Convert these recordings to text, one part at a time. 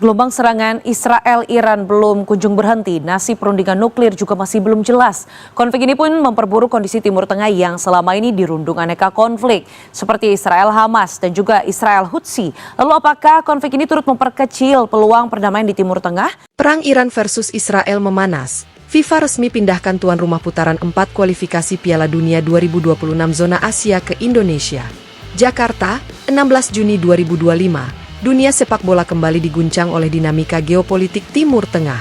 Gelombang serangan Israel-Iran belum kunjung berhenti. Nasib perundingan nuklir juga masih belum jelas. Konflik ini pun memperburuk kondisi Timur Tengah yang selama ini dirundung aneka konflik, seperti Israel-Hamas dan juga Israel-Hutsi. Lalu apakah konflik ini turut memperkecil peluang perdamaian di Timur Tengah? Perang Iran versus Israel memanas. FIFA resmi pindahkan tuan rumah putaran 4 kualifikasi Piala Dunia 2026 zona Asia ke Indonesia. Jakarta, 16 Juni 2025. Dunia sepak bola kembali diguncang oleh dinamika geopolitik Timur Tengah.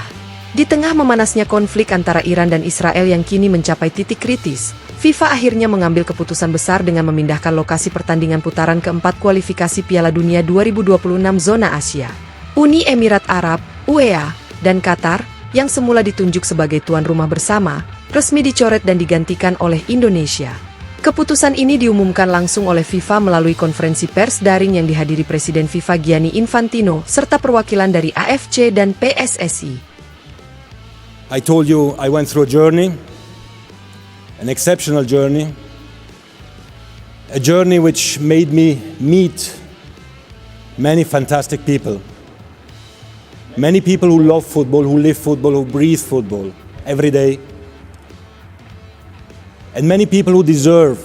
Di tengah memanasnya konflik antara Iran dan Israel yang kini mencapai titik kritis, FIFA akhirnya mengambil keputusan besar dengan memindahkan lokasi pertandingan putaran keempat kualifikasi Piala Dunia 2026 zona Asia. Uni Emirat Arab, UEA, dan Qatar, yang semula ditunjuk sebagai tuan rumah bersama, resmi dicoret dan digantikan oleh Indonesia. Keputusan ini diumumkan langsung oleh FIFA melalui konferensi pers daring yang dihadiri Presiden FIFA Gianni Infantino serta perwakilan dari AFC dan PSSI. I told you I went through a journey, an exceptional journey, a journey which made me meet many fantastic people. Many people who love football, who live football, who breathe football every day. And many people who deserve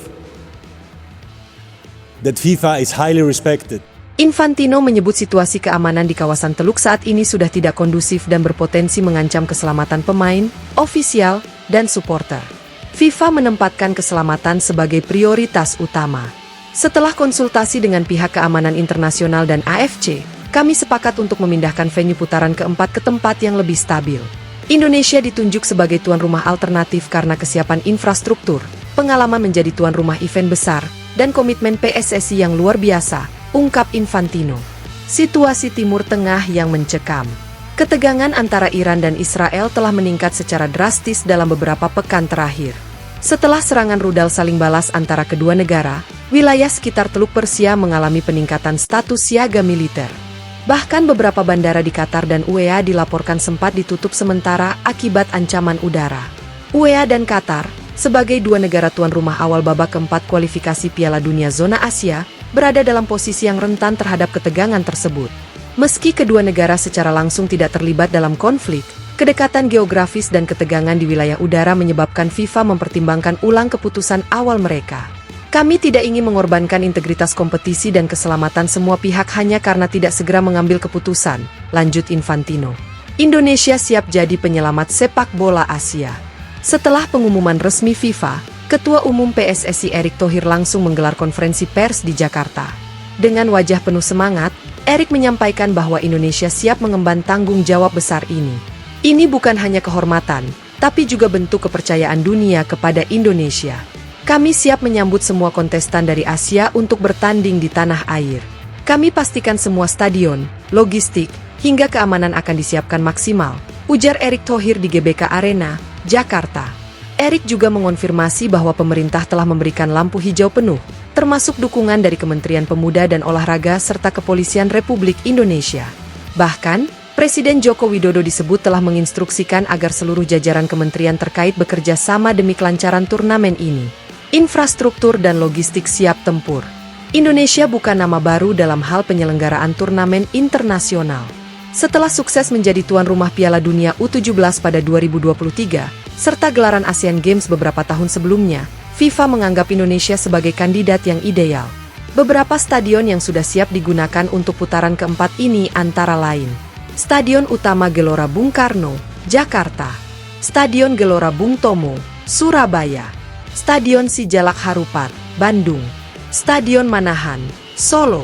that FIFA is highly respected. Infantino menyebut situasi keamanan di kawasan Teluk saat ini sudah tidak kondusif dan berpotensi mengancam keselamatan pemain, ofisial, dan supporter. FIFA menempatkan keselamatan sebagai prioritas utama. Setelah konsultasi dengan pihak keamanan internasional dan AFC, kami sepakat untuk memindahkan venue putaran keempat ke tempat yang lebih stabil. Indonesia ditunjuk sebagai tuan rumah alternatif karena kesiapan infrastruktur, pengalaman menjadi tuan rumah event besar, dan komitmen PSSI yang luar biasa, ungkap Infantino. Situasi Timur Tengah yang mencekam. Ketegangan antara Iran dan Israel telah meningkat secara drastis dalam beberapa pekan terakhir. Setelah serangan rudal saling balas antara kedua negara, wilayah sekitar Teluk Persia mengalami peningkatan status siaga militer. Bahkan beberapa bandara di Qatar dan UEA dilaporkan sempat ditutup sementara akibat ancaman udara. UEA dan Qatar, sebagai dua negara tuan rumah awal babak keempat kualifikasi Piala Dunia zona Asia, berada dalam posisi yang rentan terhadap ketegangan tersebut. Meski kedua negara secara langsung tidak terlibat dalam konflik, kedekatan geografis dan ketegangan di wilayah udara menyebabkan FIFA mempertimbangkan ulang keputusan awal mereka. Kami tidak ingin mengorbankan integritas kompetisi dan keselamatan semua pihak hanya karena tidak segera mengambil keputusan, lanjut Infantino. Indonesia siap jadi penyelamat sepak bola Asia. Setelah pengumuman resmi FIFA, Ketua Umum PSSI Erick Thohir langsung menggelar konferensi pers di Jakarta. Dengan wajah penuh semangat, Erick menyampaikan bahwa Indonesia siap mengemban tanggung jawab besar ini. Ini bukan hanya kehormatan, tapi juga bentuk kepercayaan dunia kepada Indonesia. Kami siap menyambut semua kontestan dari Asia untuk bertanding di tanah air. Kami pastikan semua stadion, logistik, hingga keamanan akan disiapkan maksimal, ujar Erick Thohir di GBK Arena, Jakarta. Erick juga mengonfirmasi bahwa pemerintah telah memberikan lampu hijau penuh, termasuk dukungan dari Kementerian Pemuda dan Olahraga serta Kepolisian Republik Indonesia. Bahkan, Presiden Joko Widodo disebut telah menginstruksikan agar seluruh jajaran kementerian terkait bekerja sama demi kelancaran turnamen ini. Infrastruktur dan logistik siap tempur. Indonesia bukan nama baru dalam hal penyelenggaraan turnamen internasional. Setelah sukses menjadi tuan rumah Piala Dunia U17 pada 2023, serta gelaran Asian Games beberapa tahun sebelumnya, FIFA menganggap Indonesia sebagai kandidat yang ideal. Beberapa stadion yang sudah siap digunakan untuk putaran keempat ini antara lain: Stadion Utama Gelora Bung Karno, Jakarta; Stadion Gelora Bung Tomo, Surabaya; Stadion Sijalak Harupat, Bandung; Stadion Manahan, Solo.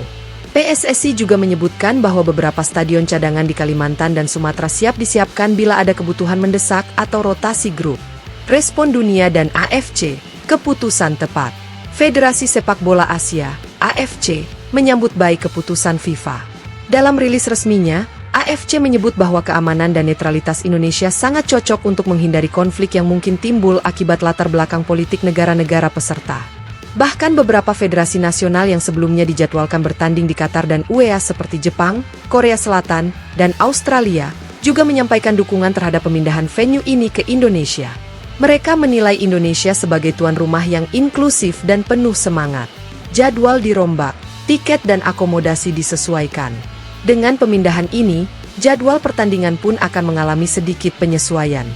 PSSI juga menyebutkan bahwa beberapa stadion cadangan di Kalimantan dan Sumatera siap disiapkan bila ada kebutuhan mendesak atau rotasi grup. Respon dunia dan AFC, keputusan tepat. Federasi Sepak Bola Asia, AFC, menyambut baik keputusan FIFA. Dalam rilis resminya, AFC menyebut bahwa keamanan dan netralitas Indonesia sangat cocok untuk menghindari konflik yang mungkin timbul akibat latar belakang politik negara-negara peserta. Bahkan beberapa federasi nasional yang sebelumnya dijadwalkan bertanding di Qatar dan UEA seperti Jepang, Korea Selatan, dan Australia juga menyampaikan dukungan terhadap pemindahan venue ini ke Indonesia. Mereka menilai Indonesia sebagai tuan rumah yang inklusif dan penuh semangat. Jadwal dirombak, tiket dan akomodasi disesuaikan. Dengan pemindahan ini, Jadwal pertandingan pun akan mengalami sedikit penyesuaian.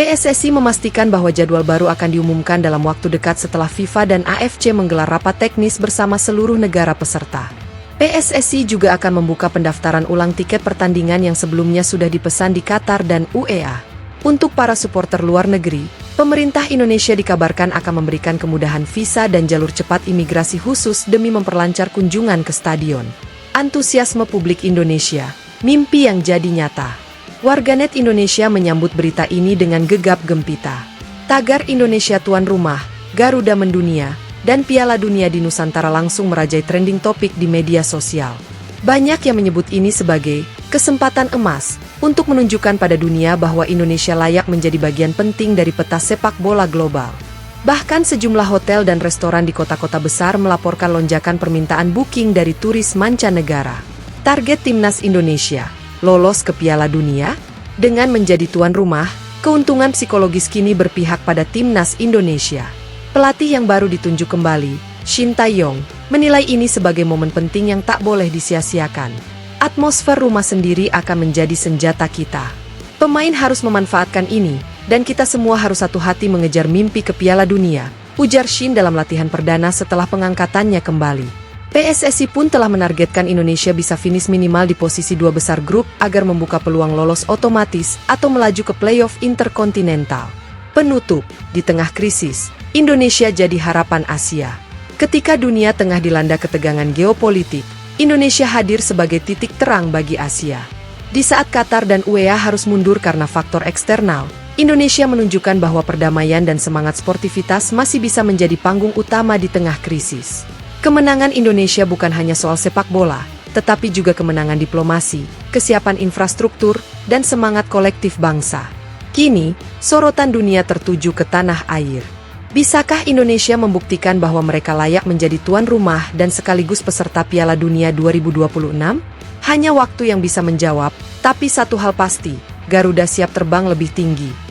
PSSI memastikan bahwa jadwal baru akan diumumkan dalam waktu dekat setelah FIFA dan AFC menggelar rapat teknis bersama seluruh negara peserta. PSSI juga akan membuka pendaftaran ulang tiket pertandingan yang sebelumnya sudah dipesan di Qatar dan UEA. Untuk para supporter luar negeri, pemerintah Indonesia dikabarkan akan memberikan kemudahan visa dan jalur cepat imigrasi khusus demi memperlancar kunjungan ke stadion. Antusiasme publik Indonesia, mimpi yang jadi nyata. Warganet Indonesia menyambut berita ini dengan gegap gempita. Tagar Indonesia tuan rumah, Garuda mendunia, dan Piala Dunia di Nusantara langsung merajai trending topik di media sosial. Banyak yang menyebut ini sebagai kesempatan emas untuk menunjukkan pada dunia bahwa Indonesia layak menjadi bagian penting dari peta sepak bola global. Bahkan sejumlah hotel dan restoran di kota-kota besar melaporkan lonjakan permintaan booking dari turis mancanegara. Target timnas Indonesia lolos ke Piala Dunia dengan menjadi tuan rumah. Keuntungan psikologis kini berpihak pada timnas Indonesia. Pelatih yang baru ditunjuk kembali, Shin Tae-yong, menilai ini sebagai momen penting yang tak boleh disia-siakan. Atmosfer rumah sendiri akan menjadi senjata kita. Pemain harus memanfaatkan ini, dan kita semua harus satu hati mengejar mimpi ke Piala Dunia, ujar Shin dalam latihan perdana setelah pengangkatannya kembali. PSSI pun telah menargetkan Indonesia bisa finish minimal di posisi 2 besar grup agar membuka peluang lolos otomatis atau melaju ke playoff interkontinental. Penutup, di tengah krisis, Indonesia jadi harapan Asia. Ketika dunia tengah dilanda ketegangan geopolitik, Indonesia hadir sebagai titik terang bagi Asia. Di saat Qatar dan UEA harus mundur karena faktor eksternal, Indonesia menunjukkan bahwa perdamaian dan semangat sportivitas masih bisa menjadi panggung utama di tengah krisis. Kemenangan Indonesia bukan hanya soal sepak bola, tetapi juga kemenangan diplomasi, kesiapan infrastruktur, dan semangat kolektif bangsa. Kini, sorotan dunia tertuju ke tanah air. Bisakah Indonesia membuktikan bahwa mereka layak menjadi tuan rumah dan sekaligus peserta Piala Dunia 2026? Hanya waktu yang bisa menjawab, tapi satu hal pasti, Garuda siap terbang lebih tinggi.